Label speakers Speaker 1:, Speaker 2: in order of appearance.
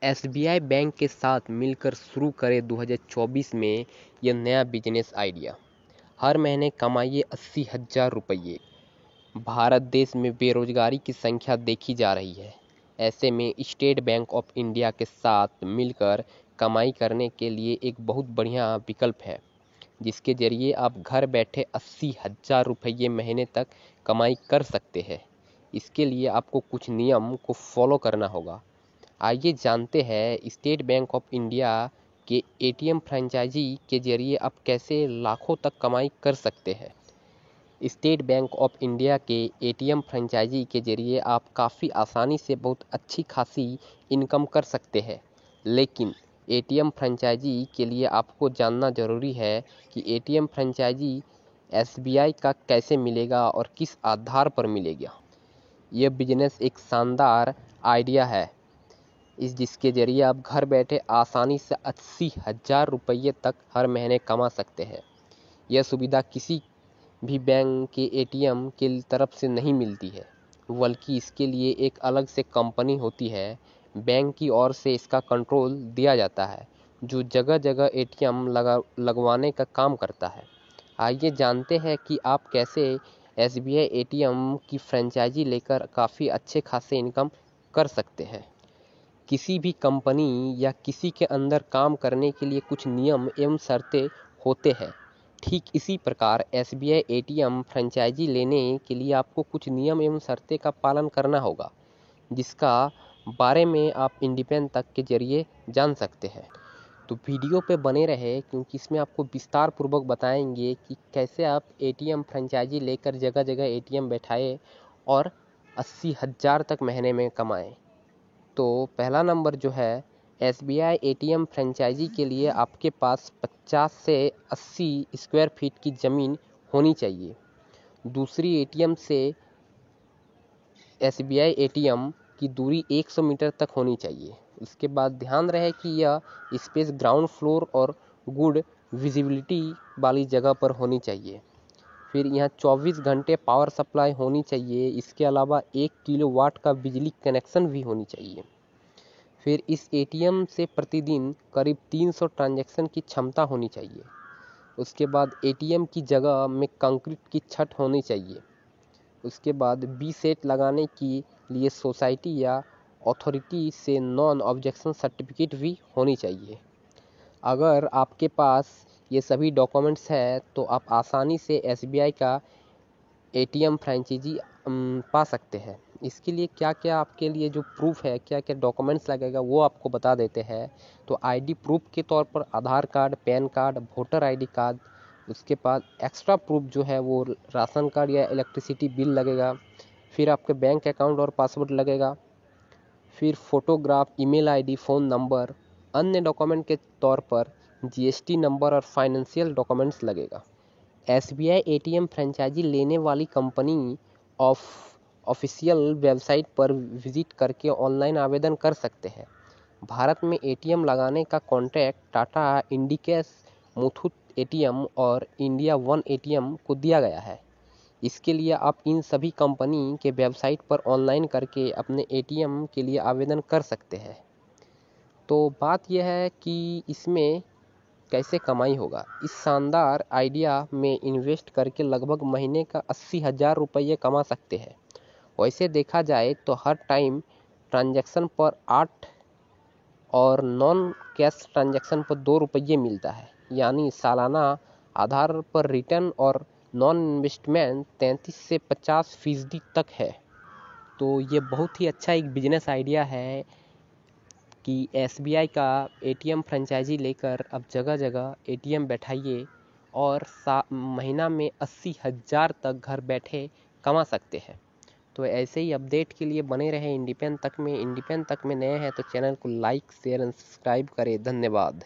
Speaker 1: SBI bank के साथ मिलकर शुरू करे 2024 में यह नया बिजनेस आइडिया। हर महीने कमाइए 80,000 रुपये। भारत देश में बेरोजगारी की संख्या देखी जा रही है। ऐसे में स्टेट बैंक ऑफ इंडिया के साथ मिलकर कमाई करने के लिए एक बहुत बढ़िया विकल्प है, जिसके जरिए आप घर बैठे 80,000 रुपये महीने तक कमाई कर सकते हैं। इसके लिए आपको कुछ नियम को फॉलो करना होगा। आइए जानते हैं स्टेट बैंक ऑफ इंडिया के एटीएम फ्रेंचाइजी के जरिए आप कैसे लाखों तक कमाई कर सकते हैं। स्टेट बैंक ऑफ इंडिया के एटीएम फ्रेंचाइजी के जरिए आप काफ़ी आसानी से बहुत अच्छी खासी इनकम कर सकते हैं। लेकिन एटीएम फ्रेंचाइजी के लिए आपको जानना ज़रूरी है कि एटीएम फ्रेंचाइजी एसबीआई का कैसे मिलेगा और किस आधार पर मिलेगा। यह बिजनेस एक शानदार आइडिया है जिसके जरिए आप घर बैठे आसानी से 80,000 रुपये तक हर महीने कमा सकते हैं। यह सुविधा किसी भी बैंक के एटीएम के तरफ से नहीं मिलती है, बल्कि इसके लिए एक अलग से कंपनी होती है। बैंक की ओर से इसका कंट्रोल दिया जाता है, जो जगह जगह एटीएम लगवाने का काम करता है। आइए जानते हैं कि आप कैसे एसबीआई एटीएम की फ्रेंचाइजी लेकर काफ़ी अच्छे खासे इनकम कर सकते हैं। किसी भी कंपनी या किसी के अंदर काम करने के लिए कुछ नियम एवं शर्तें होते हैं। ठीक इसी प्रकार एसबीआई एटीएम फ्रेंचाइजी लेने के लिए आपको कुछ नियम एवं शर्तें का पालन करना होगा, जिसका बारे में आप इंडिपेंडेंट तक के जरिए जान सकते हैं। तो वीडियो पे बने रहे, क्योंकि इसमें आपको विस्तार पूर्वक बताएंगे कि कैसे आप एटीएम फ्रेंचाइजी लेकर जगह जगह एटीएम बैठाए और 80,000 तक महीने में कमाएं। तो पहला नंबर जो है, एसबीआई एटीएम फ्रेंचाइजी के लिए आपके पास 50 से 80 स्क्वायर फीट की ज़मीन होनी चाहिए। दूसरी, एटीएम से एसबीआई एटीएम की दूरी 100 मीटर तक होनी चाहिए। उसके बाद ध्यान रहे कि यह स्पेस ग्राउंड फ्लोर और गुड विजिबिलिटी वाली जगह पर होनी चाहिए। फिर यहाँ 24 घंटे पावर सप्लाई होनी चाहिए। इसके अलावा 1 किलोवाट का बिजली कनेक्शन भी होनी चाहिए। फिर इस एटीएम से प्रतिदिन करीब 300 ट्रांजैक्शन की क्षमता होनी चाहिए। उसके बाद एटीएम की जगह में कंक्रीट की छत होनी चाहिए। उसके बाद बी सेट लगाने के लिए सोसाइटी या अथॉरिटी से नॉन ऑब्जेक्शन सर्टिफिकेट भी होनी चाहिए। अगर आपके पास ये सभी डॉक्यूमेंट्स है तो आप आसानी से एसबीआई का एटीएम फ्रेंचाइजी पा सकते हैं। इसके लिए क्या क्या आपके लिए जो प्रूफ है, क्या क्या डॉक्यूमेंट्स लगेगा, वो आपको बता देते हैं। तो आईडी प्रूफ के तौर पर Aadhaar card, pan card, voter ID card. उसके बाद एक्स्ट्रा प्रूफ जो है वो राशन कार्ड या इलेक्ट्रिसिटी बिल लगेगा। फिर आपके बैंक अकाउंट और पासवर्ड लगेगा। फिर photograph, email ID, phone number. अन्य डॉक्यूमेंट के तौर पर जीएसटी नंबर और फाइनेंशियल डॉक्यूमेंट्स लगेगा। एसबीआई एटीएम फ्रेंचाइजी लेने वाली कंपनी ऑफिशियल वेबसाइट पर विजिट करके ऑनलाइन आवेदन कर सकते हैं। भारत में एटीएम लगाने का contract Tata, Indicash, Muthoot ATM और इंडिया वन एटीएम को दिया गया है। इसके लिए आप इन सभी कंपनी के वेबसाइट पर ऑनलाइन करके अपने एटीएम के लिए आवेदन कर सकते हैं। तो बात यह है कि इसमें कैसे कमाई होगा। इस शानदार आइडिया में इन्वेस्ट करके लगभग महीने का 80,000 रुपये कमा सकते हैं। वैसे देखा जाए तो हर टाइम ट्रांजैक्शन पर 8 और नॉन कैश ट्रांजैक्शन पर 2 रुपये मिलता है। यानी सालाना आधार पर रिटर्न और नॉन इन्वेस्टमेंट 33 से 50% तक है। तो ये बहुत ही अच्छा एक बिजनेस आइडिया है कि एसबीआई का एटीएम फ्रेंचाइजी लेकर अब जगह जगह एटीएम बैठाइए और महीना में 80,000 तक घर बैठे कमा सकते हैं। तो ऐसे ही अपडेट के लिए बने रहे इंडिपेंडेंट तक में। इंडिपेंडेंट तक में नए हैं तो चैनल को लाइक, शेयर एंड सब्सक्राइब करें। धन्यवाद।